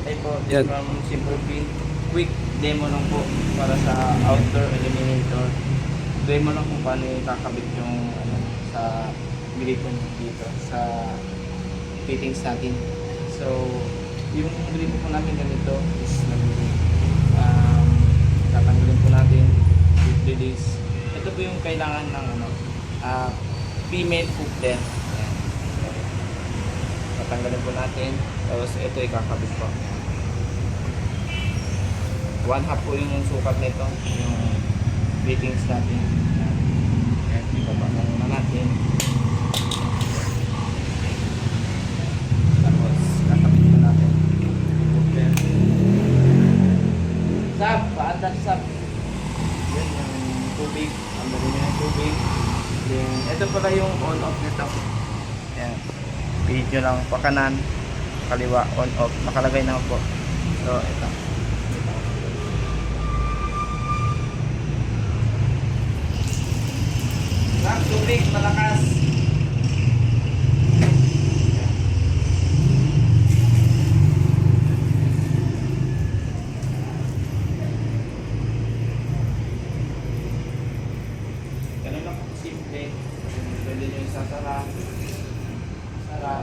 Ay po, Yan. from Simple Pin. Quick demo lang po para sa outdoor eliminator. Demo lang kung paano kakabit yung ano, sa gripon dito sa fittings natin. So, yung gripon po namin ganito is tatanggalin po natin with release. Ito po yung kailangan ng ano, female coupler. Ayan. Tatanggalin po natin. Tapos ito ikakabit po. 1/2 po yung sukat nito, yung fittings natin. Ayan, ibaba muna natin. Tapos kakabit po natin. Coupler. Sab, paandar sab. Yan yung tubig. Ang dali na yung tubig. Then, ito pala yung on-off nito. Ayan. Video lang pa kanan, kaliwa, on-off. Nakalagay na po. So, ito. Sab, tubig, malakas. Ganun lang po simple. Pwede nyo isasara. Sara.